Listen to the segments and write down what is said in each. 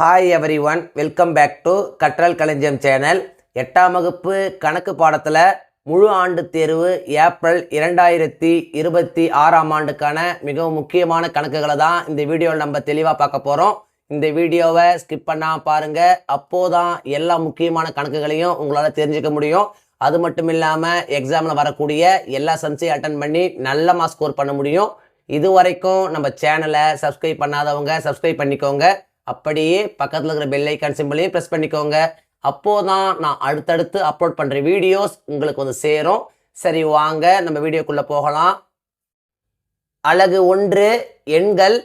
Hi everyone, welcome back to கற்றல் களஞ்சியம் channel. 8ஆம் வகுப்பு கணக்கு பாடத்தில் முழு ஆண்டு தேர்வு ஏப்ரல் 2026ஆம் ஆண்டுக்கான மிகவும் முக்கியமான கணக்குகளை தான் இந்த வீடியோவில் நம்ம தெளிவாக பார்க்க போகிறோம். இந்த வீடியோவை ஸ்கிப் பண்ணாமல் பாருங்கள். அப்போதான் எல்லா முக்கியமான கணக்குகளையும் உங்களால் தெரிஞ்சுக்க முடியும். அது மட்டும் இல்லாமல் எக்ஸாமில் வரக்கூடிய எல்லா சம்ஸையும் அட்டன் பண்ணி நல்ல மார்க் ஸ்கோர் பண்ண முடியும். இது வரைக்கும் நம்ம சேனலை சப்ஸ்கிரைப் பண்ணாதவங்க சப்ஸ்கிரைப் பண்ணிக்கோங்க. அப்படியே பக்கத்தில் இருக்கிற பெல் ஐக்கான் சிம்பிளையும் ப்ரெஸ் பண்ணிக்கோங்க. அப்போதான் நான் அடுத்தடுத்து அப்லோட் பண்ணுற வீடியோஸ் உங்களுக்கு வந்து சேரும். சரி, வாங்க நம்ம வீடியோக்குள்ளே போகலாம். அலகு 1 எண்கள்.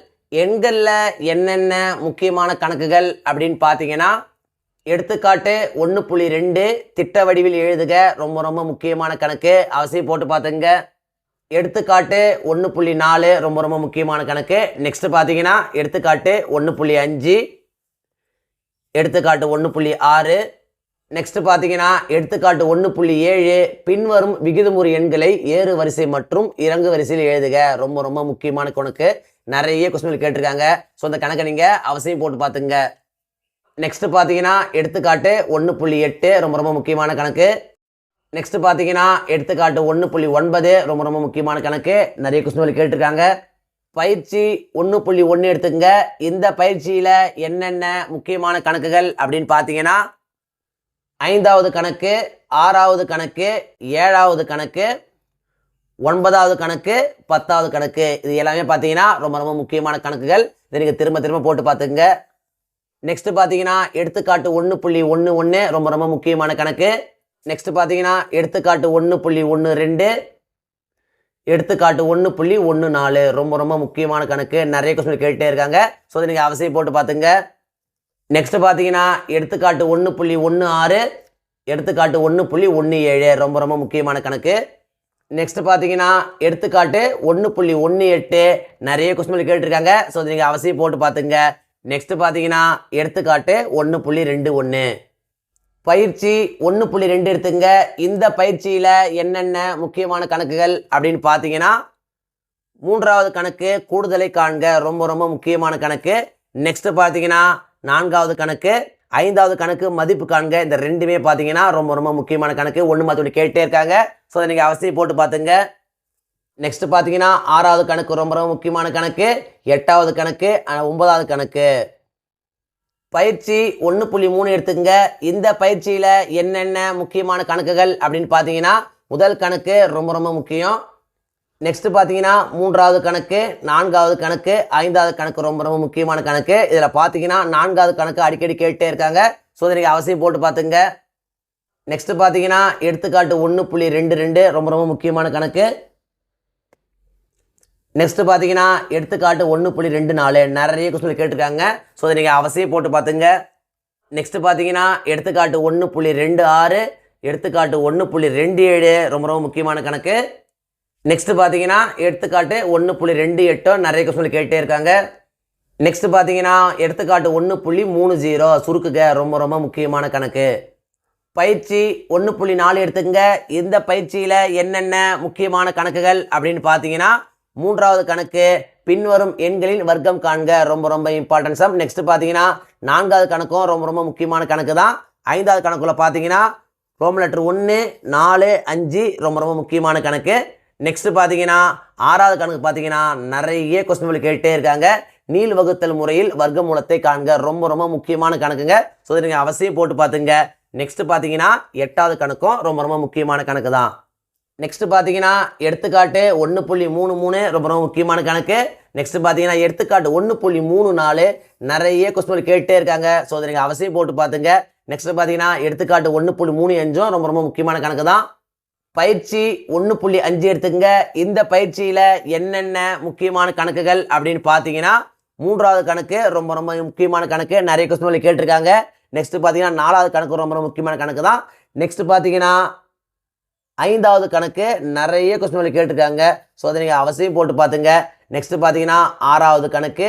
எண்களில் என்னென்ன முக்கியமான கணக்குகள் அப்படின்னு பார்த்தீங்கன்னா, எடுத்துக்காட்டு 1.2 திட்ட வடிவில் எழுதுக. ரொம்ப ரொம்ப முக்கியமான கணக்கு, அவசியம் போட்டு பார்த்துங்க. எடுத்துக்காட்டு 1.4 ரொம்ப ரொம்ப முக்கியமான கணக்கு. நெக்ஸ்ட் பார்த்தீங்கன்னா எடுத்துக்காட்டு 1.5, எடுத்துக்காட்டு 1.6. நெக்ஸ்ட் பார்த்தீங்கன்னா எடுத்துக்காட்டு 1.7 பின்வரும் விகிதமுறு எண்களை ஏறு வரிசை மற்றும் இறங்கு வரிசையில் எழுதுக. ரொம்ப ரொம்ப முக்கியமான கணக்கு, நிறைய கொஸ்டின் கேட்டிருக்காங்க. ஸோ அந்த கணக்கை நீங்கள் அவசியம் போட்டு பார்த்துங்க. நெக்ஸ்ட் பார்த்தீங்கன்னா எடுத்துக்காட்டு 1.8 ரொம்ப ரொம்ப முக்கியமான கணக்கு. நெக்ஸ்ட் பார்த்தீங்கன்னா எடுத்துக்காட்டு 1.9 ரொம்ப ரொம்ப முக்கியமான கணக்கு, நிறைய கொஸ்டின் கேட்டிருக்காங்க. பயிற்சி 1.1 எடுத்துக்கங்க. இந்த பயிற்சியில் என்னென்ன முக்கியமான கணக்குகள் அப்படின்னு பார்த்தீங்கன்னா, 5வது கணக்கு, 6வது கணக்கு, 7வது கணக்கு, 9வது கணக்கு, 10வது கணக்கு, இது எல்லாமே பார்த்தீங்கன்னா ரொம்ப ரொம்ப முக்கியமான கணக்குகள். இதை நீங்கள் திரும்ப திரும்ப போட்டு பார்த்துங்க. நெக்ஸ்ட் பார்த்தீங்கன்னா எடுத்துக்காட்டு 1.11 ரொம்ப ரொம்ப முக்கியமான கணக்கு. நெக்ஸ்ட் பார்த்தீங்கன்னா எடுத்துக்காட்டு 1.12, எடுத்துக்காட்டு 1.14 ரொம்ப ரொம்ப முக்கியமான கணக்கு, நிறைய கொஸ்டின் கேட்டுட்டே இருக்காங்க. ஸோ அதை நீங்கள் அவசியம் போட்டு பார்த்துங்க. நெக்ஸ்ட் பார்த்தீங்கன்னா எடுத்துக்காட்டு 1.16, எடுத்துக்காட்டு 1.17 ரொம்ப ரொம்ப முக்கியமான கணக்கு. நெக்ஸ்ட் பார்த்தீங்கன்னா எடுத்துக்காட்டு 1.18 நிறைய கொஸ்டின் கேட்டிருக்காங்க. ஸோ அதை நீங்கள் அவசியம் போட்டு பார்த்துங்க. நெக்ஸ்ட் பார்த்தீங்கன்னா எடுத்துக்காட்டு 1.21. பயிற்சி 1.2 எடுத்துங்க. இந்த பயிற்சியில் என்னென்ன முக்கியமான கணக்குகள் அப்படின்னு பார்த்தீங்கன்னா, 3வது கணக்கு கூடுதலை காண்க, ரொம்ப ரொம்ப முக்கியமான கணக்கு. நெக்ஸ்ட் பார்த்தீங்கன்னா 4வது கணக்கு, 5வது கணக்கு மதிப்பு காண்க. இந்த ரெண்டுமே பார்த்தீங்கன்னா ரொம்ப ரொம்ப முக்கியமான கணக்கு, ஒன்று மற்றபடி கேட்டே இருக்காங்க. ஸோ அதை நீங்கள் அவசியம் போட்டு பார்த்துங்க. நெக்ஸ்ட் பார்த்தீங்கன்னா 6வது கணக்கு ரொம்ப ரொம்ப முக்கியமான கணக்கு, 8வது கணக்கு, 9வது கணக்கு. பயிற்சி 1.3 எடுத்துங்க. இந்த பயிற்சியில் என்னென்ன முக்கியமான கணக்குகள் அப்படின்னு பார்த்தீங்கன்னா, முதல் கணக்கு ரொம்ப ரொம்ப முக்கியம். நெக்ஸ்ட் பார்த்தீங்கன்னா 3வது கணக்கு, 4வது கணக்கு, 5வது கணக்கு ரொம்ப ரொம்ப முக்கியமான கணக்கு. இதில் பார்த்தீங்கன்னா 4வது கணக்கு அடிக்கடி கேட்டே இருக்காங்க. ஸோ இதை நீங்கள் அவசியம் போட்டு பார்த்துங்க. நெக்ஸ்ட் பார்த்தீங்கன்னா எடுத்துக்காட்டு 1.22 ரொம்ப ரொம்ப முக்கியமான கணக்கு. நெக்ஸ்ட் பார்த்தீங்கன்னா எடுத்துக்காட்டு 1.24 நிறைய கொஸ்டின் கேட்டிருக்காங்க. ஸோ அதை நீங்கள் அவசியம் போட்டு பார்த்துங்க. நெக்ஸ்ட் பார்த்தீங்கன்னா எடுத்துக்காட்டு 1.26, எடுத்துக்காட்டு 1.27 ரொம்ப ரொம்ப முக்கியமான கணக்கு. நெக்ஸ்ட் பார்த்தீங்கன்னா எடுத்துக்காட்டு 1.28 நிறைய கொஸ்டின் கேட்டே இருக்காங்க. நெக்ஸ்ட் பார்த்தீங்கன்னா எடுத்துக்காட்டு 1.30 சுருக்குக, ரொம்ப ரொம்ப முக்கியமான கணக்கு. பயிற்சி 1.4 எடுத்துங்க. இந்த பயிற்சியில் என்னென்ன முக்கியமான கணக்குகள் அப்படின்னு பார்த்தீங்கன்னா, 3வது கணக்கு பின்வரும் எண்களின் வர்க்கம் காண்க, ரொம்ப ரொம்ப இம்பார்ட்டன்ட் சம். நெக்ஸ்ட் பார்த்தீங்கன்னா 4வது கணக்கும் ரொம்ப ரொம்ப முக்கியமான கணக்கு தான். 5வது கணக்குள்ள பார்த்தீங்கன்னா ரோமன் லெட்டர் 1, 4, 5 ரொம்ப ரொம்ப முக்கியமான கணக்கு. நெக்ஸ்ட் பார்த்தீங்கன்னா 6வது கணக்கு பார்த்தீங்கன்னா நிறைய கொஸ்டின் கேட்டே இருக்காங்க. நீள் வகுத்தல் முறையில் வர்க்க மூலத்தை காண்க, ரொம்ப ரொம்ப முக்கியமான கணக்குங்க. ஸோ இதை நீங்கள் அவசியம் போட்டு பார்த்துங்க. நெக்ஸ்ட் பார்த்தீங்கன்னா 8வது கணக்கும் ரொம்ப ரொம்ப முக்கியமான கணக்கு தான். நெக்ஸ்ட் பார்த்தீங்கன்னா எடுத்துக்காட்டு 1.33 ரொம்ப ரொம்ப முக்கியமான கணக்கு. நெக்ஸ்ட் பார்த்தீங்கன்னா எடுத்துக்காட்டு 1.34 நிறைய கொஸ்டின் கேட்டே இருக்காங்க. ஸோ அதை நீங்கள் அவசியம் போட்டு பார்த்துங்க. நெக்ஸ்ட் பார்த்தீங்கன்னா எடுத்துக்காட்டு 1.35 ரொம்ப ரொம்ப முக்கியமான கணக்கு தான். பயிற்சி 1.5 எடுத்துங்க. இந்த பயிற்சியில் என்னென்ன முக்கியமான கணக்குகள் அப்படின்னு பார்த்தீங்கன்னா, 3வது கணக்கு ரொம்ப ரொம்ப முக்கியமான கணக்கு, நிறைய கொஸ்டின் கேட்டிருக்காங்க. நெக்ஸ்ட் பார்த்தீங்கன்னா 4வது கணக்கு ரொம்ப ரொம்ப முக்கியமான கணக்கு தான். நெக்ஸ்ட் பார்த்தீங்கன்னா 5வது கணக்கு நிறைய கொஸ்டின் கேட்டிருக்காங்க. ஸோ அதை நீங்கள் அவசியம் போட்டு பார்த்துங்க. நெக்ஸ்ட் பார்த்தீங்கன்னா 6வது கணக்கு,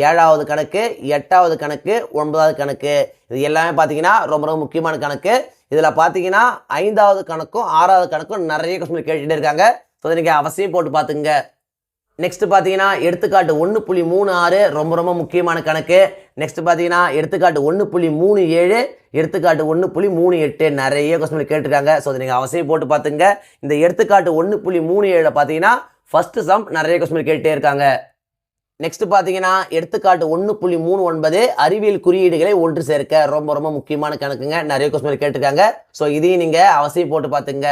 7வது கணக்கு, 8வது கணக்கு, 9வது கணக்கு, இது எல்லாமே பார்த்தீங்கன்னா ரொம்ப ரொம்ப முக்கியமான கணக்கு. இதில் பார்த்தீங்கன்னா 5வது கணக்கும் 6வது கணக்கும் நிறைய கொஸ்டின் கேட்டுகிட்டே இருக்காங்க. ஸோ அதை நீங்கள் அவசியம் போட்டு பார்த்துங்க. நெக்ஸ்ட் பார்த்தீங்கன்னா எடுத்துக்காட்டு 1.36 ரொம்ப ரொம்ப முக்கியமான கணக்கு. நெக்ஸ்ட் பார்த்தீங்கன்னா எடுத்துக்காட்டு 1.37, எடுத்துக்காட்டு 1.38 நிறைய கொஸ்டின் கேட்டிருக்காங்க. ஸோ அதை நீங்கள் அவசியம் போட்டு பார்த்துங்க. இந்த எடுத்துக்காட்டு 1.37 பார்த்தீங்கன்னா ஃபர்ஸ்ட் சம் நிறைய கொஸ்டின் கேட்டே இருக்காங்க. நெக்ஸ்ட் பார்த்தீங்கன்னா எடுத்துக்காட்டு 1.39 அறிவியல் குறியீடுகளை ஒன்று சேர்க்க ரொம்ப ரொம்ப முக்கியமான கணக்குங்க. நிறைய கொஸ்டின் கேட்டிருக்காங்க. ஸோ இதையும் நீங்கள் அவசியம் போட்டு பார்த்துங்க.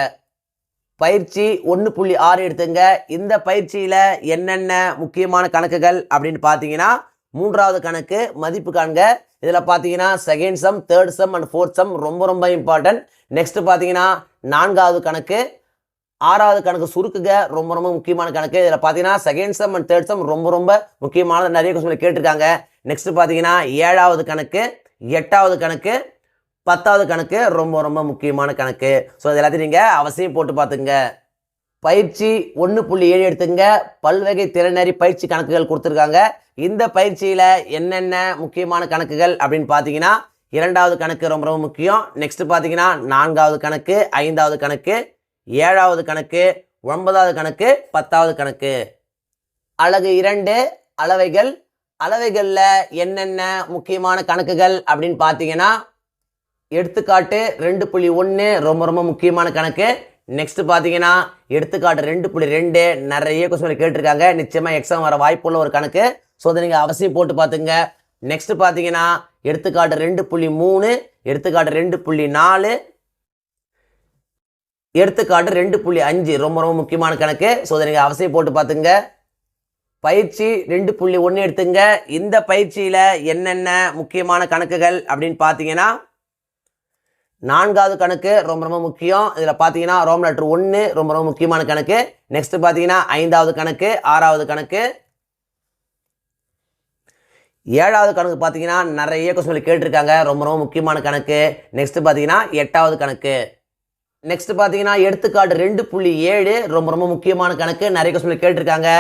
பயிற்சி 1.6 எடுத்துங்க. இந்த பயிற்சியில் என்னென்ன முக்கியமான கணக்குகள் அப்படின்னு பார்த்தீங்கன்னா மூன்றாவது கணக்கு மதிப்பு காண்க. இதில் பார்த்தீங்கன்னா second sum, third sum and fourth some ரொம்ப ரொம்ப இம்பார்ட்டன்ட். நெக்ஸ்ட் பார்த்தீங்கன்னா நான்காவது கணக்கு, ஆறாவது கணக்கு சுருக்குக ரொம்ப ரொம்ப முக்கியமான கணக்கு. இதில் பார்த்தீங்கன்னா second sum and third sum ரொம்ப ரொம்ப முக்கியமான நிறைய கொஸ்டின் கேட்டிருக்காங்க. நெக்ஸ்ட் பார்த்தீங்கன்னா ஏழாவது கணக்கு, எட்டாவது கணக்கு, 10வது கணக்கு ரொம்ப ரொம்ப முக்கியமான கணக்கு. ஸோ இது எல்லாத்தையும் நீங்கள் அவசியம் போட்டு பார்த்துங்க. பயிற்சி 1.7 எடுத்துங்க. பல்வகை திறனறி பயிற்சி கணக்குகள் கொடுத்துருக்காங்க. இந்த பயிற்சியில் என்னென்ன முக்கியமான கணக்குகள் அப்படின்னு பார்த்தீங்கன்னா இரண்டாவது கணக்கு ரொம்ப ரொம்ப முக்கியம். நெக்ஸ்ட் பார்த்தீங்கன்னா நான்காவது கணக்கு, ஐந்தாவது கணக்கு, ஏழாவது கணக்கு, 9வது கணக்கு, 10வது கணக்கு. அலகு 2 அளவைகள். அளவைகளில் என்னென்ன முக்கியமான கணக்குகள் அப்படின்னு பார்த்தீங்கன்னா எடுத்துக்காட்டு 2.1 ரொம்ப ரொம்ப முக்கியமான கணக்கு. நெக்ஸ்ட் பார்த்தீங்கன்னா எடுத்துக்காட்டு 2.2 நிறைய கொஸ்டின் கேட்டிருக்காங்க. நிச்சயமாக எக்ஸாம் வர வாய்ப்புள்ள ஒரு கணக்கு. ஸோ அதை நீங்கள் அவசியம் போட்டு பார்த்துங்க. நெக்ஸ்ட் பார்த்தீங்கன்னா எடுத்துக்காட்டு 2.3, எடுத்துக்காட்டு 2.4, எடுத்துக்காட்டு 2.5 ரொம்ப ரொம்ப முக்கியமான கணக்கு. ஸோ அதை நீங்கள் அவசியம் போட்டு பார்த்துங்க. பயிற்சி 2.1 எடுத்துங்க. இந்த பயிற்சியில் என்னென்ன முக்கியமான கணக்குகள் அப்படின்னு பார்த்தீங்கன்னா நான்காவது கணக்கு ரொம்ப ரொம்ப முக்கியம். இதில் பார்த்தீங்கன்னா ரோம் லெட்டர் 1 ரொம்ப ரொம்ப முக்கியமான கணக்கு. நெக்ஸ்ட் பார்த்தீங்கன்னா ஐந்தாவது கணக்கு, ஆறாவது கணக்கு, ஏழாவது கணக்கு பார்த்தீங்கன்னா நிறைய கொஸ்டின் கேட்டிருக்காங்க. ரொம்ப ரொம்ப முக்கியமான கணக்கு. நெக்ஸ்ட் பார்த்தீங்கன்னா எட்டாவது கணக்கு. நெக்ஸ்ட் பார்த்தீங்கன்னா எடுத்துக்காட்டு 2.7 ரொம்ப ரொம்ப முக்கியமான கணக்கு. நிறைய கொஸ்டின் கேட்டிருக்காங்க.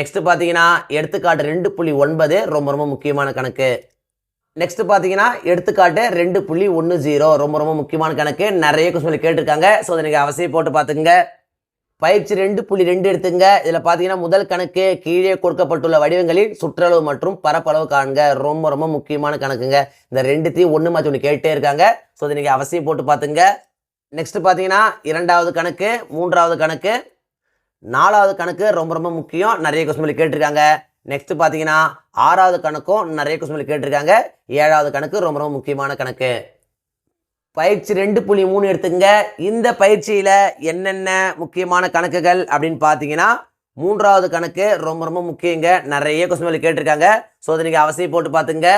நெக்ஸ்ட் பார்த்தீங்கன்னா எடுத்துக்காட்டு 2.9 ரொம்ப ரொம்ப முக்கியமான கணக்கு. நெக்ஸ்ட் பார்த்தீங்கன்னா எடுத்துக்காட்டு 2.10 ரொம்ப ரொம்ப முக்கியமான கணக்கு. நிறைய கொஸ்டின் கேட்டிருக்காங்க. ஸோ அதை நீங்கள் அவசியம் போட்டு பார்த்துங்க. பயிற்சி 2.2 எடுத்துங்க. இதில் பார்த்தீங்கன்னா முதல் கணக்கு கீழே கொடுக்கப்பட்டுள்ள வடிவங்களின் சுற்றளவு மற்றும் பரப்பளவு காண்க ரொம்ப ரொம்ப முக்கியமான கணக்குங்க. இந்த ரெண்டுத்தையும் ஒன்று மாற்றி ஒன்று கேட்டே இருக்காங்க. ஸோ அதை நீங்கள் அவசியம் போட்டு பார்த்துங்க. நெக்ஸ்ட் பார்த்தீங்கன்னா இரண்டாவது கணக்கு, மூன்றாவது கணக்கு, நாலாவது கணக்கு ரொம்ப ரொம்ப முக்கியம். நிறைய கொஸ்டின் கேட்டிருக்காங்க. நெக்ஸ்ட் பார்த்தீங்கன்னா ஆறாவது கணக்கும் நிறைய கொஸ்டின் கேட்டிருக்காங்க. ஏழாவது கணக்கு ரொம்ப ரொம்ப முக்கியமான கணக்கு. பயிற்சி 2.3 எடுத்துங்க. இந்த பயிற்சியில் என்னென்ன முக்கியமான கணக்குகள் அப்படின்னு பார்த்தீங்கன்னா மூன்றாவது கணக்கு ரொம்ப ரொம்ப முக்கியங்க. நிறைய கொஸ்டின் கேட்டிருக்காங்க. ஸோ அதை நீங்கள் அவசியம் போட்டு பார்த்துங்க.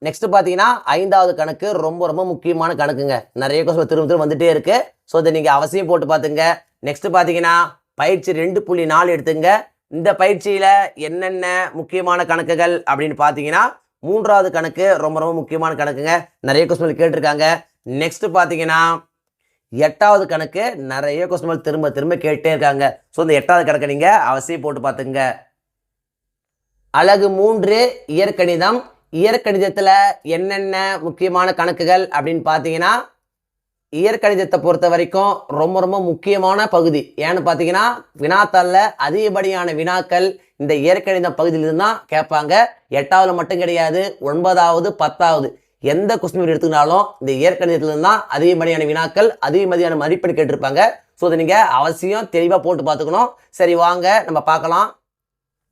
நெக்ஸ்ட் பார்த்தீங்கன்னா ஐந்தாவது கணக்கு ரொம்ப ரொம்ப முக்கியமான கணக்குங்க. நிறைய கொஸ்டின் திரும்ப திரும்ப வந்துட்டே இருக்கு. ஸோ அதை நீங்கள் அவசியம் போட்டு பார்த்துங்க. நெக்ஸ்ட் பார்த்தீங்கன்னா பயிற்சி 2.4 எடுத்துங்க. இந்த பயிற்சியில் என்னென்ன முக்கியமான கணக்குகள் அப்படின்னு பார்த்தீங்கன்னா மூன்றாவது கணக்கு ரொம்ப ரொம்ப முக்கியமான கணக்குங்க. நிறைய கொஸ்டின் கேட்டிருக்காங்க. நெக்ஸ்ட் பார்த்தீங்கன்னா எட்டாவது கணக்கு நிறைய கொஸ்டின் திரும்ப திரும்ப கேட்டே இருக்காங்க. ஸோ இந்த எட்டாவது கணக்கை நீங்கள் அவசியம் போட்டு பார்த்துங்க. அலகு 3 இயற்கணிதம். இயற்கணிதத்தில் என்னென்ன முக்கியமான கணக்குகள் அப்படின்னு பார்த்தீங்கன்னா இயற்கணிதத்தை பொறுத்த வரைக்கும் ரொம்ப ரொம்ப முக்கியமான பகுதி. ஏன்னு பார்த்தீங்கன்னா வினாத்தாளில் அதிகப்படியான வினாக்கள் இந்த இயற்கணிதம் பகுதியிலிருந்து தான் கேட்பாங்க. 8வது மட்டும் கிடையாது, 9வது 10வது எந்த கொஸ்டின் எடுத்துக்கினாலும் இந்த இயற்கணிதத்திலிருந்து தான் அதிகப்படியான வினாக்கள் அதிகப்படியான மதிப்பெண் கேட்டிருப்பாங்க. ஸோ அதை நீங்கள் அவசியம் தெளிவாக போட்டு பார்த்துக்கணும். சரி வாங்க நம்ம பார்க்கலாம்.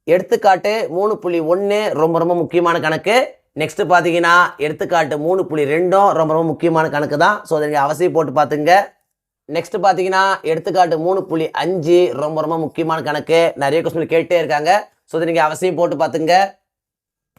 எடுத்துக்காட்டு 3.1 ரொம்ப ரொம்ப முக்கியமான கணக்கு. நெக்ஸ்ட் பார்த்தீங்கன்னா எடுத்துக்காட்டு 3.2 ரொம்ப ரொம்ப முக்கியமான கணக்கு தான். ஸோ அதை நீங்கள் அவசியம் போட்டு பார்த்துங்க. நெக்ஸ்ட் பார்த்தீங்கன்னா எடுத்துக்காட்டு 3.5 ரொம்ப ரொம்ப முக்கியமான கணக்கு. நிறைய கொஸ்டின் கேட்டே இருக்காங்க. ஸோ அதை நீங்கள் அவசியம் போட்டு பார்த்துங்க.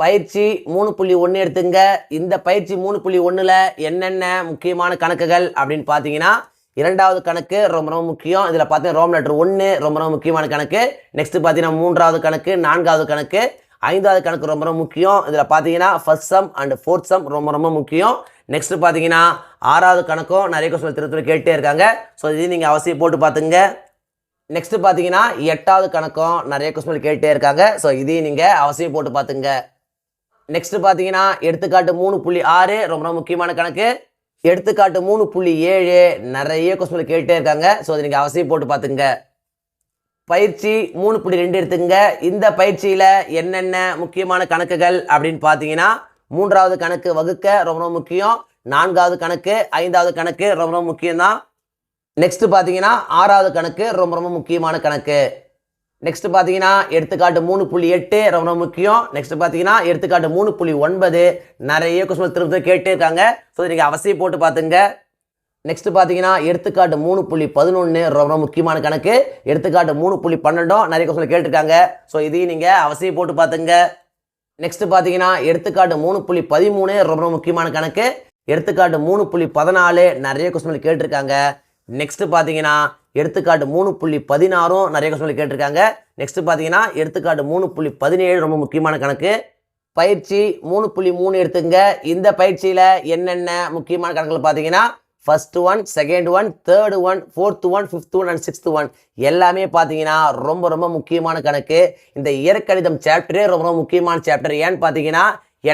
பயிற்சி 3.1 எடுத்துங்க. இந்த பயிற்சி 3.1ல் என்னென்ன முக்கியமான கணக்குகள் அப்படின்னு பார்த்தீங்கன்னா இரண்டாவது கணக்கு ரொம்ப ரொம்ப முக்கியம். இதில் பார்த்தீங்கன்னா ரோம் லெட்டர் 1 ரொம்ப ரொம்ப முக்கியமான கணக்கு. நெக்ஸ்ட் பார்த்தீங்கன்னா மூன்றாவது கணக்கு, நான்காவது கணக்கு, ஐந்தாவது கணக்கு ரொம்ப ரொம்ப முக்கியம். இதில் பார்த்தீங்கன்னா first sum and fourth some ரொம்ப ரொம்ப முக்கியம். நெக்ஸ்ட் பார்த்தீங்கன்னா ஆறாவது கணக்கும் நிறைய கொஸ்டின் திருத்த கேட்டே இருக்காங்க. ஸோ இதையும் நீங்கள் அவசியம் போட்டு பார்த்துங்க. நெக்ஸ்ட் பார்த்தீங்கன்னா எட்டாவது கணக்கும் நிறைய கொஸ்டின் கேட்டே இருக்காங்க. ஸோ இதையும் நீங்கள் அவசியம் போட்டு பார்த்துங்க. நெக்ஸ்ட் பார்த்தீங்கன்னா எடுத்துக்காட்டு 3.6 ரொம்ப ரொம்ப முக்கியமான கணக்கு. எடுத்துக்காட்டு 3.7 நிறைய கொஸ்டின் கேட்டே இருக்காங்க. ஸோ அதை நீங்கள் அவசியம் போட்டு பார்த்துங்க. பயிற்சி 3.2 எடுத்துங்க. இந்த பயிற்சியில் என்னென்ன முக்கியமான கணக்குகள் அப்படின்னு பார்த்தீங்கன்னா, 3வது கணக்கு வகுக்க ரொம்ப ரொம்ப முக்கியம். 4வது கணக்கு, 5வது கணக்கு ரொம்ப ரொம்ப முக்கியம்தான். நெக்ஸ்ட் பார்த்தீங்கன்னா 6வது கணக்கு ரொம்ப ரொம்ப முக்கியமான கணக்கு. நெக்ஸ்ட் பார்த்தீங்கன்னா எடுத்துக்காட்டு 3.8 ரொம்ப ரொம்ப முக்கியம். நெக்ஸ்ட் பார்த்தீங்கன்னா எடுத்துக்காட்டு 3.9 நிறைய கொஸ்டின் திரும்ப கேட்டே இருக்காங்க. ஸோ நீங்கள் அவசியம் போட்டு பார்த்துங்க. நெக்ஸ்ட் பார்த்தீங்கன்னா எடுத்துக்காட்டு 3.11 ரொம்ப முக்கியமான கணக்கு. எடுத்துக்காட்டு 3.12 நிறைய கொஸ்டின் கேட்டிருக்காங்க. ஸோ இதையும் நீங்கள் அவசியம் போட்டு பார்த்துங்க. நெக்ஸ்ட் பார்த்தீங்கன்னா எடுத்துக்காட்டு 3.13 ரொம்ப முக்கியமான கணக்கு. எடுத்துக்காட்டு 3.14 நிறைய கொஸ்டின் கேட்டிருக்காங்க. நெக்ஸ்ட் பார்த்தீங்கன்னா எடுத்துக்காட்டு 3.16 நிறைய கொஸ்டின் கேட்டிருக்காங்க. நெக்ஸ்ட் பார்த்தீங்கன்னா எடுத்துக்காட்டு 3.17 ரொம்ப முக்கியமான கணக்கு. பயிற்சி 3.3 எடுத்துங்க. இந்த பயிற்சியில் என்னென்ன முக்கியமான கணக்குகள் பார்த்தீங்கன்னா first one, second one, third one, fourth one, fifth one and sixth one எல்லாமே பார்த்தீங்கன்னா ரொம்ப ரொம்ப முக்கியமான கணக்கு. இந்த இயற்கணிதம் சாப்டரே ரொம்ப ரொம்ப முக்கியமான சாப்டர். ஏன்னு பார்த்தீங்கன்னா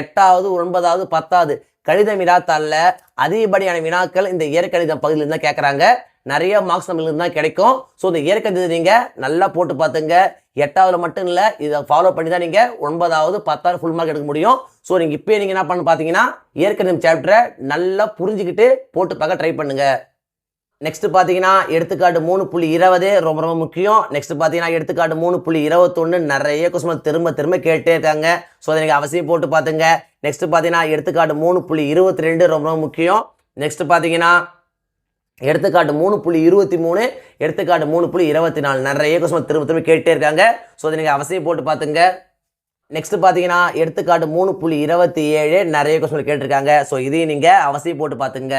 8வது, 9வது, 10வது கணித வினாத்தாளில் அதிகப்படியான வினாக்கள் இந்த இயற்கணிதம் பகுதியிலிருந்து தான் கேட்குறாங்க. நிறைய மார்க்ஸ் நம்மளுக்கு தான் கிடைக்கும். ஸோ இந்த இயற்கணிதத்தை நீங்கள் நல்லா போட்டு பார்த்துங்க. 8வது மட்டும் இல்லை, இதை ஃபாலோ பண்ணி தான் நீங்கள் 9வது, 10வது ஃபுல் மார்க் எடுக்க முடியும். ஸோ நீங்கள் இப்போ நீங்கள் என்ன பண்ண பார்த்தீங்கன்னா இயற்கணிதம் சாப்டரை நல்லா புரிஞ்சுக்கிட்டு போட்டு பார்க்க ட்ரை பண்ணுங்க. நெக்ஸ்ட் பார்த்தீங்கன்னா எடுத்துக்காட்டு 3.20 ரொம்ப ரொம்ப முக்கியம். நெக்ஸ்ட் பார்த்தீங்கன்னா எடுத்துக்காட்டு 3.21 நிறைய கொஸ்டின் திரும்ப திரும்ப கேட்டே இருக்காங்க. ஸோ அதை நீங்கள் அவசியம் போட்டு பார்த்துங்க. நெக்ஸ்ட் பார்த்தீங்கன்னா எடுத்துக்காட்டு 3.22 ரொம்ப ரொம்ப முக்கியம். நெக்ஸ்ட் பார்த்தீங்கன்னா எடுத்துக்காட்டு 3.23, எடுத்துக்காட்டு 3.24 நிறைய கொஸ்டின் திரும்ப திரும்ப கேட்டே இருக்காங்க. ஸோ அதை நீங்கள் அவசியம் போட்டு பார்த்துங்க. நெக்ஸ்ட் பார்த்தீங்கன்னா எடுத்துக்காட்டு 3.27 நிறைய கொஸ்டின் கேட்டிருக்காங்க. ஸோ இதையும் நீங்கள் அவசியம் போட்டு பார்த்துங்க.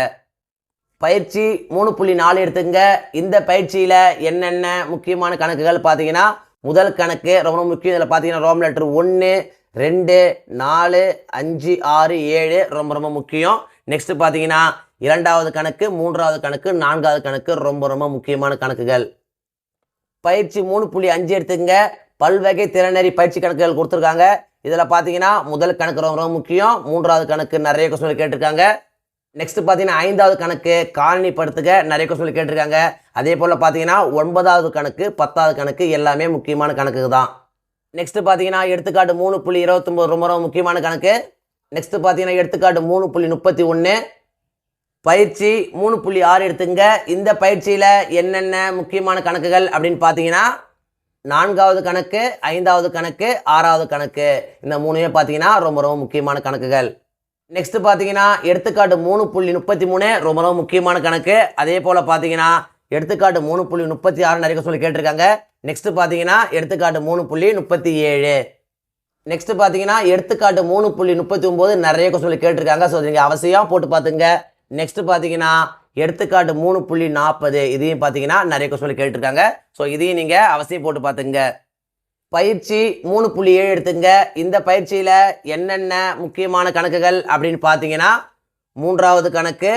பயிற்சி 3.4 எடுத்துங்க. இந்த பயிற்சியில் என்னென்ன முக்கியமான கணக்குகள் பார்த்தீங்கன்னா முதல் கணக்கு ரொம்ப முக்கியம். இதில் பார்த்தீங்கன்னா ரோம் லெட்டர் 1, 2, 4, 5, 6, 7 ரொம்ப ரொம்ப முக்கியம். நெக்ஸ்ட் பார்த்தீங்கன்னா 2வது கணக்கு, 3வது கணக்கு, 4வது கணக்கு ரொம்ப ரொம்ப முக்கியமான கணக்குகள். பயிற்சி 3.5 எடுத்துங்க. பல்வகை திறனறி பயிற்சி கணக்குகள் கொடுத்துருக்காங்க. இதில் பார்த்தீங்கன்னா முதல் கணக்கு ரொம்ப ரொம்ப முக்கியம். 3வது கணக்கு நிறைய கொஸ்டின் கேட்டிருக்காங்க. நெக்ஸ்ட் பார்த்தீங்கன்னா 5வது கணக்கு காரணிப்படுத்துக நிறைய கொஸ்டின் கேட்டிருக்காங்க. அதே போல் பார்த்தீங்கன்னா 9வது கணக்கு, 10வது கணக்கு எல்லாமே முக்கியமான கணக்கு தான். நெக்ஸ்ட் பார்த்தீங்கன்னா எடுத்துக்காட்டு 3.29 ரொம்ப ரொம்ப முக்கியமான கணக்கு. நெக்ஸ்ட் பார்த்தீங்கன்னா எடுத்துக்காட்டு 3.31. பயிற்சி 3.6 எடுத்துங்க. இந்த பயிற்சியில் என்னென்ன முக்கியமான கணக்குகள் அப்படின்னு பார்த்தீங்கன்னா 4வது கணக்கு, 5வது கணக்கு, 6வது கணக்கு இந்த 3மே பார்த்தீங்கன்னா ரொம்ப ரொம்ப முக்கியமான கணக்குகள். நெக்ஸ்ட் பார்த்தீங்கன்னா எடுத்துக்காட்டு 3.33 ரொம்ப ரொம்ப முக்கியமான கணக்கு. அதே போல் பார்த்தீங்கன்னா எடுத்துக்காட்டு 3.36 நிறைய கொஸ்டின் கேட்டிருக்காங்க. நெக்ஸ்ட் பார்த்தீங்கன்னா எடுத்துக்காட்டு 3.37. நெக்ஸ்ட் பார்த்தீங்கன்னா எடுத்துக்காட்டு 3.39 நிறைய கொஸ்டின் கேட்டிருக்காங்க. ஸோ நீங்கள் அவசியம் போட்டு பார்த்துங்க. நெக்ஸ்ட் பார்த்தீங்கன்னா எடுத்துக்காட்டு 3.40 இதையும் பார்த்தீங்கன்னா நிறைய கொஸ்டின் கேட்டிருக்காங்க. ஸோ இதையும் நீங்கள் அவசியம் போட்டு பார்த்துங்க. பயிற்சி 3.7 எடுத்துங்க. இந்த பயிற்சியில் என்னென்ன முக்கியமான கணக்குகள் அப்படின்னு பார்த்தீங்கன்னா 3வது கணக்கு,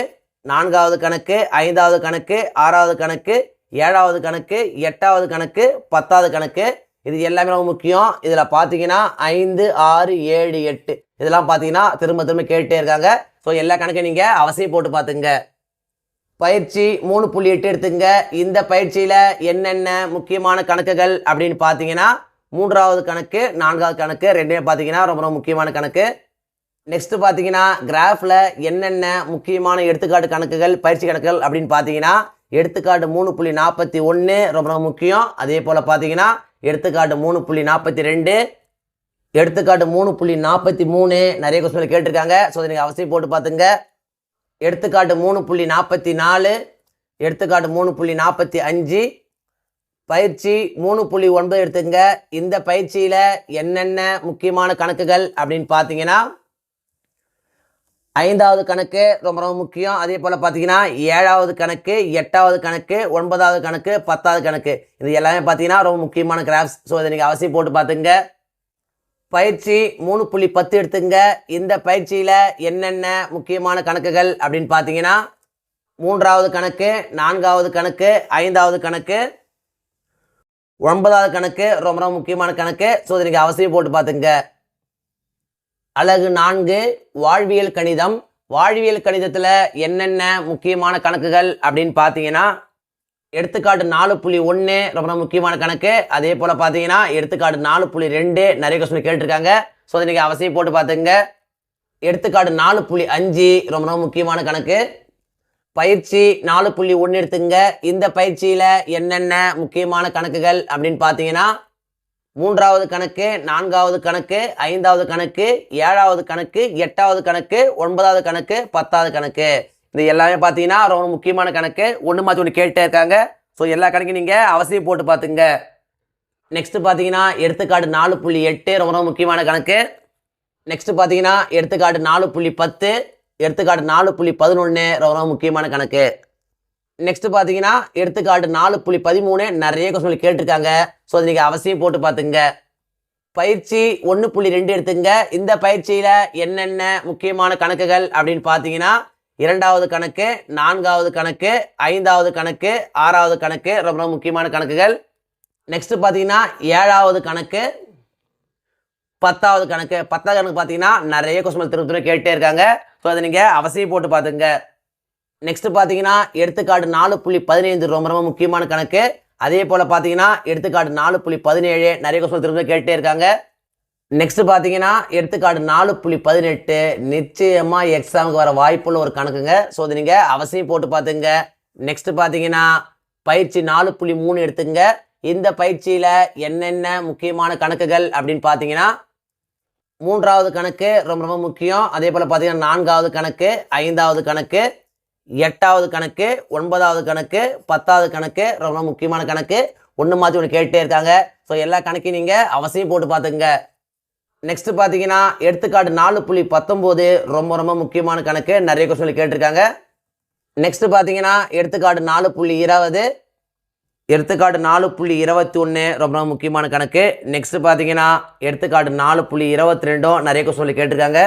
4வது கணக்கு, 5வது கணக்கு, 6வது கணக்கு, 7வது கணக்கு, 8வது கணக்கு, 10வது கணக்கு இது எல்லாமே ரொம்ப முக்கியம். இதில் பார்த்தீங்கன்னா 5, 6, 7, 8 இதெல்லாம் பார்த்தீங்கன்னா திரும்ப திரும்ப கேட்டே இருக்காங்க. ஸோ எல்லா கணக்கையும் நீங்கள் அவசியம் போட்டு பார்த்துங்க. பயிற்சி 3.8 எடுத்துங்க. இந்த பயிற்சியில் என்னென்ன முக்கியமான கணக்குகள் அப்படின்னு பார்த்தீங்கன்னா 3வது கணக்கு, 4வது கணக்கு ரெண்டுமே பார்த்தீங்கன்னா ரொம்ப ரொம்ப முக்கியமான கணக்கு. நெக்ஸ்ட் பார்த்தீங்கன்னா கிராஃபில் என்னென்ன முக்கியமான எடுத்துக்காட்டு கணக்குகள் பயிற்சி கணக்குகள் அப்படின்னு பார்த்தீங்கன்னா எடுத்துக்காட்டு 3.41 ரொம்ப ரொம்ப முக்கியம். அதே போல் பார்த்தீங்கன்னா எடுத்துக்காட்டு 3.42, எடுத்துக்காட்டு 3.43 நிறைய கொஸ்டின் கேட்டிருக்காங்க. ஸோ நீங்கள் அவசியம் போட்டு பார்த்துங்க. எடுத்துக்காட்டு 3.44, எடுத்துக்காட்டு 3.45. பயிற்சி 3.9 எடுத்துங்க. இந்த பயிற்சியில் என்னென்ன முக்கியமான கணக்குகள் அப்படின்னு பார்த்தீங்கன்னா 5வது கணக்கு ரொம்ப ரொம்ப முக்கியம். அதே போல் பார்த்தீங்கன்னா 7வது கணக்கு, 8வது கணக்கு, 9வது கணக்கு, 10வது கணக்கு இது எல்லாமே பார்த்தீங்கன்னா ரொம்ப முக்கியமான கிராஃப்ஸ். ஸோ இதை நீங்கள் அவசியம் போட்டு பார்த்துங்க. பயிற்சி 3.10 எடுத்துங்க. இந்த பயிற்சியில் என்னென்ன முக்கியமான கணக்குகள் அப்படின்னு பார்த்தீங்கன்னா 3வது கணக்கு, 4வது கணக்கு, 5வது கணக்கு, 9வது கணக்கு ரொம்ப ரொம்ப முக்கியமான கணக்கு. ஸோ இதை நீங்கள் அவசியம் போட்டு பார்த்துங்க. அலகு 4 வாழ்வியல் கணிதம். வாழ்வியல் கணிதத்தில் என்னென்ன முக்கியமான கணக்குகள் அப்படின்னு பார்த்தீங்கன்னா எடுத்துக்காட்டு 4.1 ரொம்ப முக்கியமான கணக்கு. அதே போல் பார்த்தீங்கன்னா எடுத்துக்காட்டு 4.2 நிறைய கொஸ்டின் கேட்டிருக்காங்க. ஸோ அதை நீங்கள் அவசியம் போட்டு பார்த்துங்க. எடுத்துக்காட்டு 4.5 ரொம்ப முக்கியமான கணக்கு. பயிற்சி 4.1 எடுத்துங்க. இந்த பயிற்சியில் என்னென்ன முக்கியமான கணக்குகள் அப்படின்னு பார்த்தீங்கன்னா 3வது கணக்கு, 4வது கணக்கு, 5வது கணக்கு, 7வது கணக்கு, 8வது கணக்கு, 9வது கணக்கு, 10வது கணக்கு. இது எல்லாமே பார்த்தீங்கன்னா ரொம்ப முக்கியமான கணக்கு. ஒன்று மாற்றி ஒன்று கேட்டே இருக்காங்க. ஸோ எல்லா கணக்கையும் நீங்கள் அவசியம் போட்டு பார்த்துங்க. நெக்ஸ்ட் பார்த்தீங்கன்னா எடுத்துக்காட்டு 4.8 ரொம்ப முக்கியமான கணக்கு. நெக்ஸ்ட் பார்த்தீங்கன்னா எடுத்துக்காட்டு 4.10, எடுத்துக்காட்டு 4.11 ரொம்ப முக்கியமான கணக்கு. நெக்ஸ்ட் பார்த்தீங்கன்னா எடுத்துக்காட்டு 4.13 நிறைய கொஸ்டின் கேட்டிருக்காங்க. ஸோ அதை நீங்கள் அவசியம் போட்டு பார்த்துங்க. பயிற்சி 1.2 எடுத்துங்க. இந்த பயிற்சியில் என்னென்ன முக்கியமான கணக்குகள் அப்படின்னு பார்த்தீங்கன்னா 2வது கணக்கு, 4வது கணக்கு, 5வது கணக்கு, 6வது கணக்கு ரொம்ப முக்கியமான கணக்குகள். நெக்ஸ்ட் பார்த்தீங்கன்னா 7வது கணக்கு, 10வது கணக்கு. 10வது கணக்கு பார்த்தீங்கன்னா நிறைய கொஸ்டின் திரும்ப கேட்டே இருக்காங்க. ஸோ அதை நீங்கள் அவசியம் போட்டு பார்த்துங்க. நெக்ஸ்ட் பார்த்தீங்கன்னா எடுத்துக்காட்டு 4.15 ரொம்ப முக்கியமான கணக்கு. அதே போல் பார்த்தீங்கன்னா எடுத்துக்காட்டு 4.17 நிறைய கொஸ்டின் திரும்ப கேட்டே இருக்காங்க. நெக்ஸ்ட் பார்த்தீங்கன்னா எடுத்துக்காட்டு 4.18 நிச்சயமாக எக்ஸாமுக்கு வர வாய்ப்புள்ள ஒரு கணக்குங்க. ஸோ அதை நீங்கள் அவசியம் போட்டு பார்த்துங்க. நெக்ஸ்ட் பார்த்தீங்கன்னா பயிற்சி 4.3 எடுத்துங்க. இந்த பயிற்சியில் என்னென்ன முக்கியமான கணக்குகள் அப்படின்னு பார்த்தீங்கன்னா 3வது கணக்கு ரொம்ப முக்கியம். அதே போல் பார்த்தீங்கன்னா 4வது கணக்கு, 5வது கணக்கு, 8வது கணக்கு, 9வது கணக்கு, 10வது கணக்கு ரொம்ப முக்கியமான கணக்கு. ஒன்று மாற்றி ஒன்று கேட்டே இருக்காங்க. ஸோ எல்லா கணக்கையும் நீங்கள் அவசியம் போட்டு பார்த்துங்க. நெக்ஸ்ட் பார்த்தீங்கன்னா எடுத்துக்காட்டு 4.19 ரொம்ப முக்கியமான கணக்கு. நிறைய கொஸ்டின் கேட்டிருக்காங்க. நெக்ஸ்ட் பார்த்தீங்கன்னா எடுத்துக்காட்டு 4.20, எடுத்துக்காட்டு 4.21 ரொம்ப முக்கியமான கணக்கு. நெக்ஸ்ட் பார்த்தீங்கன்னா எடுத்துக்காட்டு 4.22 நிறைய கொஸ்டின் கேட்டிருக்காங்க.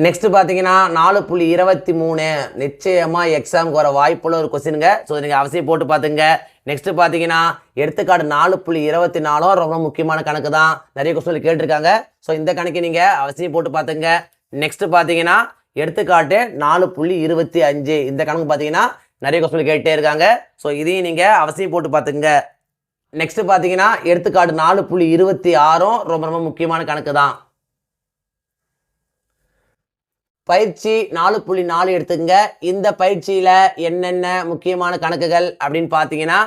நெக்ஸ்ட் பார்த்தீங்கன்னா 4.23 நிச்சயமாக எக்ஸாமுக்கு வர வாய்ப்புள்ள ஒரு கொஸ்டினுங்க. ஸோ நீங்கள் அவசியம் போட்டு பார்த்துங்க. நெக்ஸ்ட் பார்த்தீங்கன்னா எடுத்துக்காட்டு 4.24 ரொம்ப முக்கியமான கணக்கு தான். நிறைய கொஸ்டின் கேட்டிருக்காங்க. ஸோ இந்த கணக்கை நீங்கள் அவசியம் போட்டு பார்த்துங்க. நெக்ஸ்ட் பார்த்தீங்கன்னா எடுத்துக்காட்டு 4.25 இந்த கணக்கு பார்த்தீங்கன்னா நிறைய கொஸ்டின் கேட்டே இருக்காங்க. ஸோ இதையும் நீங்கள் அவசியம் போட்டு பார்த்துங்க. நெக்ஸ்ட் பார்த்தீங்கன்னா எடுத்துக்காட்டு 4.26 ரொம்ப முக்கியமான கணக்கு தான். பயிற்சி 4.4 எடுத்துங்க. இந்த பயிற்சியில் என்னென்ன முக்கியமான கணக்குகள் அப்படின்னு பார்த்தீங்கன்னா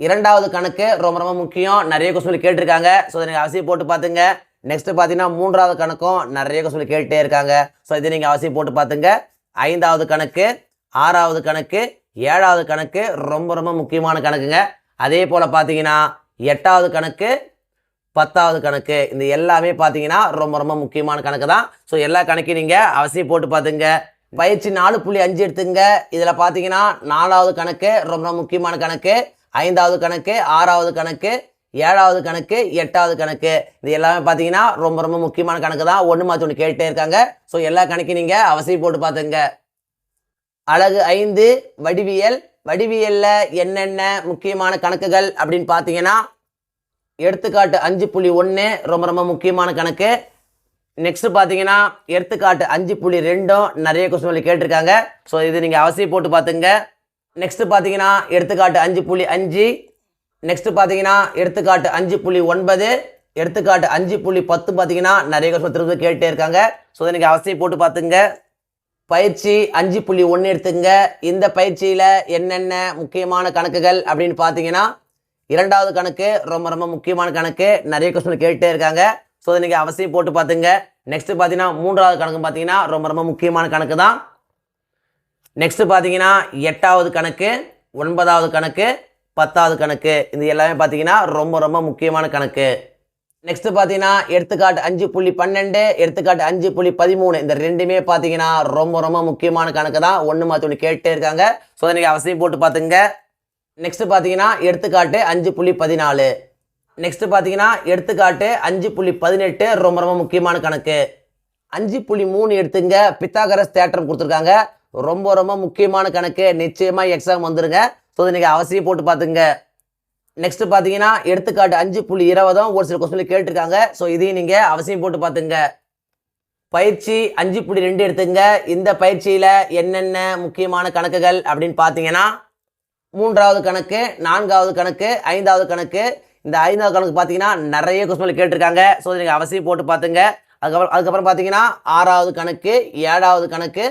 2வது கணக்கு ரொம்ப முக்கியம். நிறைய கொஸ்டின் கேட்டிருக்காங்க. ஸோ இதை நீங்கள் அவசியம் போட்டு பார்த்துங்க. நெக்ஸ்ட் பார்த்தீங்கன்னா 3வது கணக்கும் நிறைய கொஸ்டின் கேட்டே இருக்காங்க. ஸோ இதை நீங்கள் அவசியம் போட்டு பார்த்துங்க. 5வது கணக்கு, 6வது கணக்கு, 7வது கணக்கு ரொம்ப முக்கியமான கணக்குங்க. அதே போல் பார்த்தீங்கன்னா 8வது கணக்கு, 10வது கணக்கு இந்த எல்லாமே பார்த்தீங்கன்னா ரொம்ப முக்கியமான கணக்கு தான். ஸோ எல்லா கணக்கையும் நீங்கள் அவசியம் போட்டு பார்த்துங்க. பயிற்சி 4.5 எடுத்துங்க. இதில் பார்த்தீங்கன்னா 4வது கணக்கு ரொம்ப முக்கியமான கணக்கு, 5வது கணக்கு, 6வது கணக்கு, 7வது கணக்கு, 8வது கணக்கு இது எல்லாமே பார்த்தீங்கன்னா ரொம்ப முக்கியமான கணக்கு தான். ஒன்று மாற்றி ஒன்று கேட்டே இருக்காங்க. ஸோ எல்லா கணக்கையும் நீங்கள் அவசியம் போட்டு பார்த்துங்க. அலகு 5 வடிவியல். வடிவியலில் என்னென்ன முக்கியமான கணக்குகள் அப்படின்னு பார்த்தீங்கன்னா எடுத்துக்காட்டு 5.1 ரொம்ப முக்கியமான கணக்கு. நெக்ஸ்ட் பார்த்தீங்கன்னா எடுத்துக்காட்டு 5.2 நிறைய கொஸ்டின் கேட்டிருக்காங்க. ஸோ இது நீங்கள் அவசியம் போட்டு பார்த்துங்க. நெக்ஸ்ட் பார்த்தீங்கன்னா எடுத்துக்காட்டு 5.5, நெக்ஸ்ட் பார்த்தீங்கன்னா எடுத்துக்காட்டு 5.9, எடுத்துக்காட்டு 5.10 பார்த்தீங்கன்னா நிறைய கொஸ்டின் திரும்ப கேட்டே இருக்காங்க. ஸோ இதை நீங்கள் அவசியம் போட்டு பார்த்துங்க. பயிற்சி 5.1 எடுத்துங்க. இந்த பயிற்சியில் என்னென்ன முக்கியமான கணக்குகள் அப்படின்னு பார்த்தீங்கன்னா 2வது கணக்கு ரொம்ப முக்கியமான கணக்கு. நிறைய கொஸ்டின் கேட்டே இருக்காங்க. ஸோ அதை நீங்கள் அவசியம் போட்டு பார்த்துங்க. நெக்ஸ்ட் பார்த்தீங்கன்னா 3வது கணக்கு பார்த்தீங்கன்னா ரொம்ப முக்கியமான கணக்கு தான். நெக்ஸ்ட் பார்த்தீங்கன்னா 8வது கணக்கு, 9வது கணக்கு, 10வது கணக்கு இது எல்லாமே பார்த்தீங்கன்னா ரொம்ப முக்கியமான கணக்கு. நெக்ஸ்ட் பார்த்தீங்கன்னா எடுத்துக்காட்டு 5.12, எடுத்துக்காட்டு 5.13 இந்த ரெண்டுமே பார்த்தீங்கன்னா ரொம்ப முக்கியமான கணக்கு தான். ஒன்று மாற்றி ஒன்று கேட்டே இருக்காங்க. ஸோ அதை நீங்கள் அவசியம் போட்டு பார்த்துங்க. நெக்ஸ்ட் பார்த்தீங்கன்னா எடுத்துக்காட்டு 5.14, நெக்ஸ்ட் பார்த்தீங்கன்னா எடுத்துக்காட்டு 5.18 ரொம்ப முக்கியமான கணக்கு. 5.3 எடுத்துங்க. பித்தாகரஸ் தேற்றம் கொடுத்துருக்காங்க. ரொம்ப முக்கியமான கணக்கு. நிச்சயமாக எக்ஸாம் வந்துருங்க. ஸோ அதை நீங்கள் அவசியம் போட்டு பார்த்துங்க. நெக்ஸ்ட் பார்த்தீங்கன்னா எடுத்துக்காட்டு 5.20 ஒரு சில கொஸ்டின் கேட்டிருக்காங்க. ஸோ இதையும் நீங்கள் அவசியம் போட்டு பார்த்துங்க. பயிற்சி 5.2 எடுத்துங்க. இந்த பயிற்சியில் என்னென்ன முக்கியமான கணக்குகள் அப்படின்னு பார்த்தீங்கன்னா மூன்றாவது கணக்கு, நான்காவது கணக்கு, ஐந்தாவது கணக்கு. இந்த ஐந்தாவது கணக்கு பார்த்தீங்கன்னா நிறைய கொஸ்டின் கேட்டிருக்காங்க. ஸோ நீங்கள் அவசியம் போட்டு பார்த்துங்க. அதுக்கப்புறம் பார்த்தீங்கன்னா 6வது கணக்கு, 7வது கணக்கு,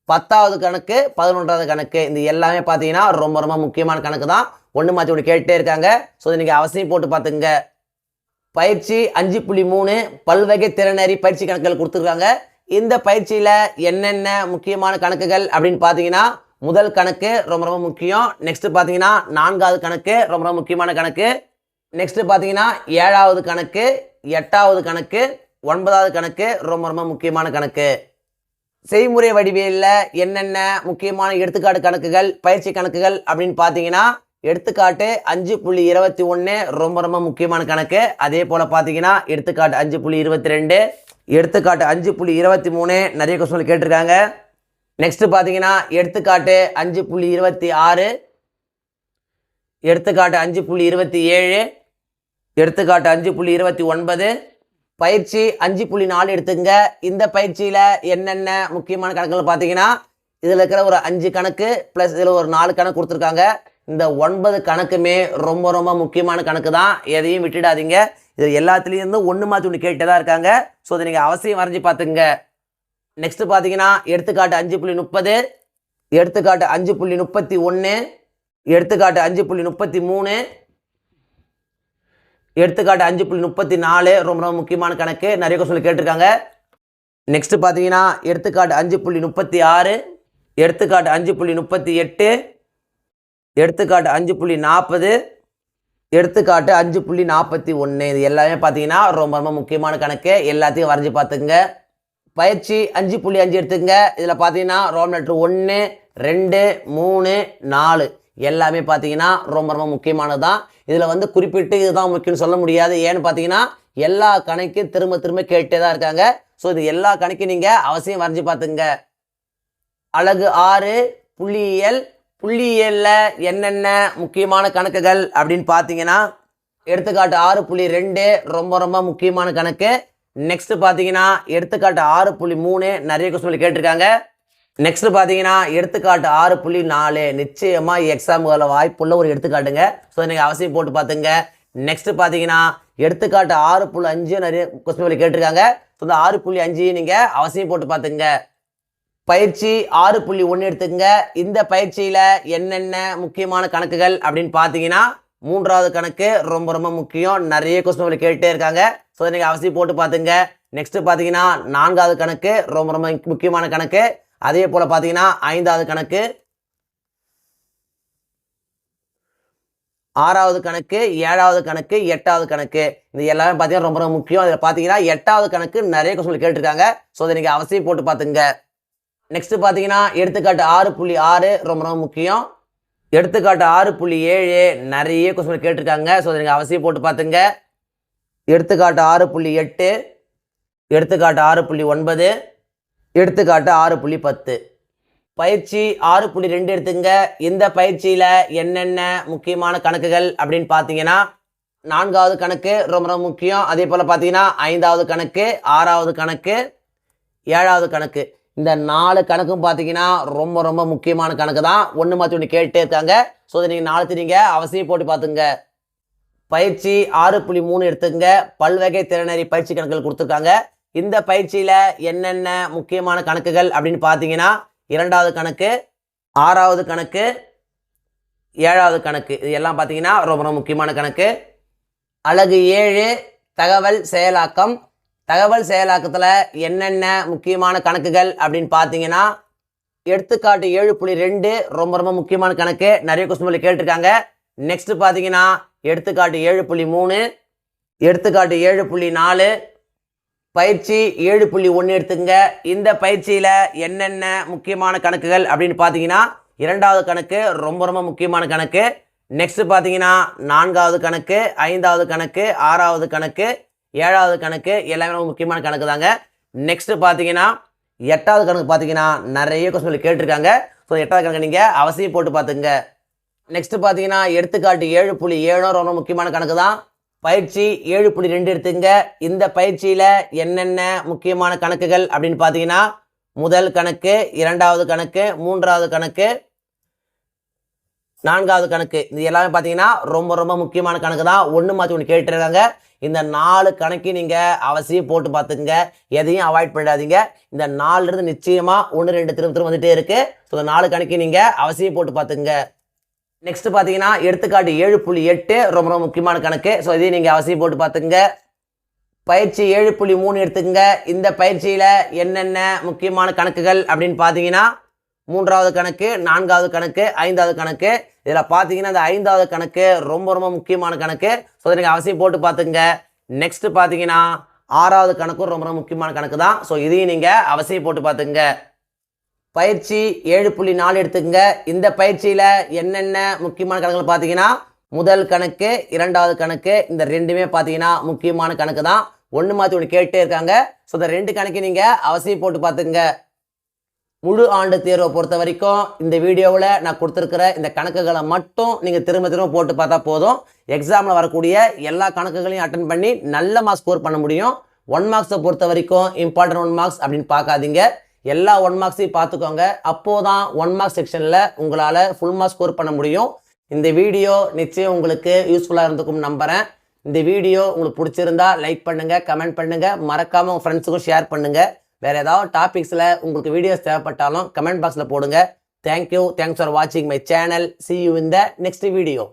10வது கணக்கு, 11வது கணக்கு. இந்த எல்லாமே பார்த்தீங்கன்னா ரொம்ப ரொம்ப முக்கியமான கணக்கு தான். ஒன்று மாற்றி ஒன்று கேட்டுட்டே இருக்காங்க. ஸோ நீங்கள் அவசியம் போட்டு பார்த்துங்க. பயிற்சி 5.3 பல்வகை திறனறி பயிற்சி கணக்குகள் கொடுத்துருக்காங்க. இந்த பயிற்சியில் என்னென்ன முக்கியமான கணக்குகள் அப்படின்னு பார்த்தீங்கன்னா, முதல் கணக்கு ரொம்ப ரொம்ப முக்கியம். நெக்ஸ்ட் பார்த்தீங்கன்னா 4வது கணக்கு ரொம்ப ரொம்ப முக்கியமான கணக்கு. நெக்ஸ்ட் பார்த்தீங்கன்னா 7வது கணக்கு, 8வது கணக்கு, 9வது கணக்கு ரொம்ப ரொம்ப முக்கியமான கணக்கு. செய்முறை வடிவியலில் என்னென்ன முக்கியமான எடுத்துக்காட்டு கணக்குகள் பயிற்சி கணக்குகள் அப்படின்னு பார்த்தீங்கன்னா, எடுத்துக்காட்டு 5.21 ரொம்ப ரொம்ப முக்கியமான கணக்கு. அதே போல் பார்த்தீங்கன்னா எடுத்துக்காட்டு 5.22, எடுத்துக்காட்டு 5.23 நிறைய கொஸ்டின் கேட்டிருக்காங்க. நெக்ஸ்ட் பார்த்தீங்கன்னா எடுத்துக்காட்டு 5.26, எடுத்துக்காட்டு 5.27, எடுத்துக்காட்டு 5.29, பயிற்சி 5.4 எடுத்துங்க. இந்த பயிற்சியில் என்னென்ன முக்கியமான கணக்குகள் பார்த்தீங்கன்னா, இதில் இருக்கிற ஒரு 5 கணக்கு ப்ளஸ் இதில் ஒரு 4 கணக்கு கொடுத்துருக்காங்க. இந்த 9 கணக்குமே ரொம்ப ரொம்ப முக்கியமான கணக்கு தான். எதையும் விட்டுடாதீங்க. இது எல்லாத்துலேயும் ஒன்று மாற்றி ஒன்று கேட்டு தான் இருக்காங்க. ஸோ இதை நீங்கள் அவசியம் வரைஞ்சி பார்த்துங்க. நெக்ஸ்ட் பார்த்தீங்கன்னா எடுத்துக்காட்டு 5.30, எடுத்துக்காட்டு 5.31, எடுத்துக்காட்டு 5.33, எடுத்துக்காட்டு 5.34 ரொம்ப ரொம்ப முக்கியமான கணக்கு. நிறைய கொஸ்டின் கேட்டிருக்காங்க. நெக்ஸ்ட் பார்த்தீங்கன்னா எடுத்துக்காட்டு 5.36, எடுத்துக்காட்டு 5.38, எடுத்துக்காட்டு 5.40, எடுத்துக்காட்டு 5.41. இது எல்லாமே பார்த்தீங்கன்னா ரொம்ப ரொம்ப முக்கியமான கணக்கு. எல்லாத்தையும் வரைஞ்சி பார்த்துங்க. பயிற்சி 5.5 எடுத்துங்க. இதில் பார்த்தீங்கன்னா ரோம் லெட்டர் 1, 2, 3, 4 எல்லாமே பார்த்தீங்கன்னா ரொம்ப ரொம்ப முக்கியமானது தான். இதில் குறிப்பிட்டு இதுதான் முக்கியம்னு சொல்ல முடியாது. ஏன்னு பார்த்தீங்கன்னா எல்லா கணக்கையும் திரும்ப திரும்ப கேட்டே தான் இருக்காங்க. ஸோ இது எல்லா கணக்கையும் நீங்கள் அவசியம் வரைஞ்சி பார்த்துங்க. அலகு 6 புள்ளியியல். புள்ளியியலில் என்னென்ன முக்கியமான கணக்குகள் அப்படின்னு பார்த்தீங்கன்னா, எடுத்துக்காட்டு 6.2 ரொம்ப ரொம்ப முக்கியமான கணக்கு. நெக்ஸ்ட் பார்த்தீங்கன்னா எடுத்துக்காட்டு 6.3 நிறைய கொஸ்டின் கேட்டிருக்காங்க. நெக்ஸ்ட் பார்த்தீங்கன்னா எடுத்துக்காட்டு 6.4 நிச்சயமாக எக்ஸாம்ல வாய்ப்புள்ள ஒரு எடுத்துக்காட்டுங்க. ஸோ நீங்கள் அவசியம் போட்டு பார்த்துங்க. நெக்ஸ்ட் பார்த்தீங்கன்னா எடுத்துக்காட்டு 6.5 நிறைய கொஸ்டின் கேட்டிருக்காங்க. ஸோ இந்த 6.5 நீங்கள் அவசியம் போட்டு பார்த்துங்க. பயிற்சி 6.1 எடுத்துங்க. இந்த பயிற்சியில் என்னென்ன முக்கியமான கணக்குகள் அப்படின்னு பார்த்தீங்கன்னா, 3வது கணக்கு ரொம்ப ரொம்ப முக்கியம். நிறைய கொஸ்டின் கேட்டுட்டே இருக்காங்க. ஸோ நீங்கள் அவசியம் போட்டு பார்த்துங்க. நெக்ஸ்ட் பார்த்தீங்கன்னா 4வது கணக்கு ரொம்ப ரொம்ப முக்கியமான கணக்கு. அதே போல் பார்த்தீங்கன்னா 5வது கணக்கு, 6வது கணக்கு, 7வது கணக்கு, 8வது கணக்கு. இது எல்லாமே பார்த்தீங்கன்னா ரொம்ப ரொம்ப முக்கியம். இதில் பார்த்தீங்கன்னா 8வது கணக்கு நிறைய கொஸ்டின் கேட்டிருக்காங்க. ஸோ இதை நீங்கள் அவசியம் போட்டு பார்த்துங்க. நெக்ஸ்ட் பார்த்தீங்கன்னா எடுத்துக்காட்டு 6.6 ரொம்ப ரொம்ப முக்கியம். எடுத்துக்காட்டு 6.7 நிறைய கொஸ்டின் கேட்டிருக்காங்க. ஸோ இதை நீங்கள் அவசியம் போட்டு பார்த்துங்க. எடுத்துக்காட்டு 6.8, எடுத்துக்காட்டு 6.9, எடுத்துக்காட்டு 6.10. பயிற்சி 6.2 எடுத்துங்க. இந்த பயிற்சியில் என்னென்ன முக்கியமான கணக்குகள் அப்படின்னு பார்த்தீங்கன்னா, 4வது கணக்கு ரொம்ப ரொம்ப முக்கியம். அதே போல் பார்த்தீங்கன்னா 5வது கணக்கு, 6வது கணக்கு, 7வது கணக்கு. இந்த 4 கணக்கும் பார்த்தீங்கன்னா ரொம்ப ரொம்ப முக்கியமான கணக்கு தான். ஒன்று மாற்றி ஒன்று கேட்டுட்டே இருக்காங்க. ஸோ இதை நீங்கள் 4 நீங்கள் அவசியம் போட்டு பார்த்துங்க. பயிற்சி 6.3 எடுத்துங்க. பல்வகை திறனறி பயிற்சி கணக்குகள் கொடுத்துருக்காங்க. இந்த பயிற்சியில் என்னென்ன முக்கியமான கணக்குகள் அப்படின்னு பார்த்தீங்கன்னா, 2வது கணக்கு, 6வது கணக்கு, 7வது கணக்கு. இது எல்லாம் பார்த்தீங்கன்னா ரொம்ப ரொம்ப முக்கியமான கணக்கு. அலகு 7 தகவல் செயலாக்கம். தகவல் செயலாக்கத்தில் என்னென்ன முக்கியமான கணக்குகள் அப்படின்னு பார்த்தீங்கன்னா, எடுத்துக்காட்டு 7.2 ரொம்ப ரொம்ப முக்கியமான கணக்கு. நிறைய கொஸ்டின் கேட்டிருக்காங்க. நெக்ஸ்ட் பார்த்தீங்கன்னா எடுத்துக்காட்டு 7.3, எடுத்துக்காட்டு 7.4, பயிற்சி 7.1 எடுத்துங்க. இந்த பயிற்சியில் என்னென்ன முக்கியமான கணக்குகள் அப்படின்னு பார்த்தீங்கன்னா, 2வது கணக்கு ரொம்ப ரொம்ப முக்கியமான கணக்கு. நெக்ஸ்ட் பார்த்தீங்கன்னா 4வது கணக்கு, 5வது கணக்கு, 6வது கணக்கு, 7வது கணக்கு எல்லாமே ரொம்ப முக்கியமான கணக்கு தாங்க. நெக்ஸ்ட் பார்த்தீங்கன்னா 8வது கணக்கு பார்த்தீங்கன்னா நிறைய கொஸ்டின் கேட்டிருக்காங்க. ஸோ 8வது கணக்கு நீங்கள் அவசியம் போட்டு பார்த்துங்க. நெக்ஸ்ட் பார்த்தீங்கன்னா எடுத்துக்காட்டு 7.7 ரொம்ப முக்கியமான கணக்கு தான். பயிற்சி 7.2 எடுத்துங்க. இந்த பயிற்சியில் என்னென்ன முக்கியமான கணக்குகள் அப்படின்னு பார்த்தீங்கன்னா, முதல் கணக்கு, 2வது கணக்கு, 3வது கணக்கு, 4வது கணக்கு. இது எல்லாமே பார்த்தீங்கன்னா ரொம்ப ரொம்ப முக்கியமான கணக்கு தான். ஒன்று மாற்றி ஒன்று கேட்டுருக்காங்க. இந்த 4 கணக்கு நீங்கள் அவசியம் போட்டு பார்த்துக்குங்க. எதையும் அவாய்ட் பண்ணிடாதீங்க. இந்த 4லேருந்து நிச்சயமாக 1 2 திரும்ப திரும்ப வந்துகிட்டே இருக்குது. ஸோ இந்த 4 கணக்கு நீங்கள் அவசியம் போட்டு பார்த்துக்குங்க. நெக்ஸ்ட் பார்த்தீங்கன்னா எடுத்துக்காட்டு 7.8 ரொம்ப ரொம்ப முக்கியமான கணக்கு. ஸோ இதையும் நீங்கள் அவசியம் போட்டு பார்த்துக்குங்க. பயிற்சி 7.3 எடுத்துக்கங்க. இந்த பயிற்சியில் என்னென்ன முக்கியமான கணக்குகள் அப்படின்னு பார்த்தீங்கன்னா 3வது கணக்கு, 4வது கணக்கு, 5வது கணக்கு. இதில் பார்த்தீங்கன்னா இந்த 5வது கணக்கு ரொம்ப ரொம்ப முக்கியமான கணக்கு. ஸோ இதை நீங்கள் அவசியம் போட்டு பார்த்துங்க. நெக்ஸ்ட் பார்த்தீங்கன்னா 6வது கணக்கும் ரொம்ப ரொம்ப முக்கியமான கணக்கு தான். ஸோ இதையும் நீங்கள் அவசியம் போட்டு பார்த்துங்க. பயிற்சி 7.4 எடுத்துக்கங்க. இந்த பயிற்சியில் என்னென்ன முக்கியமான கணக்குகள் பார்த்தீங்கன்னா முதல் கணக்கு, 2வது கணக்கு, இந்த ரெண்டுமே பார்த்தீங்கன்னா முக்கியமான கணக்கு தான். ஒன்று மாற்றி ஒன்று கேட்டே இருக்காங்க. ஸோ இந்த 2 கணக்கு நீங்கள் அவசியம் போட்டு பார்த்துங்க. முழு ஆண்டு தேர்வை பொறுத்த வரைக்கும் இந்த வீடியோவில் நான் கொடுத்துருக்கிற இந்த கணக்குகளை மட்டும் நீங்கள் திரும்ப திரும்ப போட்டு பார்த்தா போதும். எக்ஸாமில் வரக்கூடிய எல்லா கணக்குகளையும் அட்டன் பண்ணி நல்ல மார்க்ஸ் ஸ்கோர் பண்ண முடியும். 1 மார்க்ஸை பொறுத்த வரைக்கும் இம்பார்ட்டன்ட் 1 மார்க்ஸ் அப்படின்னு பார்க்காதீங்க. எல்லா 1 மார்க்ஸையும் பார்த்துக்கோங்க. அப்போது தான் 1 மார்க்ஸ் செக்ஷனில் உங்களால் ஃபுல் மார்க்ஸ் ஸ்கோர் பண்ண முடியும். இந்த வீடியோ நிச்சயம் உங்களுக்கு யூஸ்ஃபுல்லாக இருந்துக்கும் நம்புகிறேன். இந்த வீடியோ உங்களுக்கு பிடிச்சிருந்தா லைக் பண்ணுங்கள், கமெண்ட் பண்ணுங்கள், மறக்காமல் உங்கள் ஃப்ரெண்ட்ஸுக்கும் ஷேர் பண்ணுங்கள். வேறு ஏதாவது டாபிக்ஸில் உங்களுக்கு வீடியோஸ் தேவைப்பட்டாலும் கமெண்ட் பாக்ஸில் போடுங்க. தேங்க்யூ. தேங்க்ஸ் ஃபார் வாட்சிங் my channel. See you in the next video.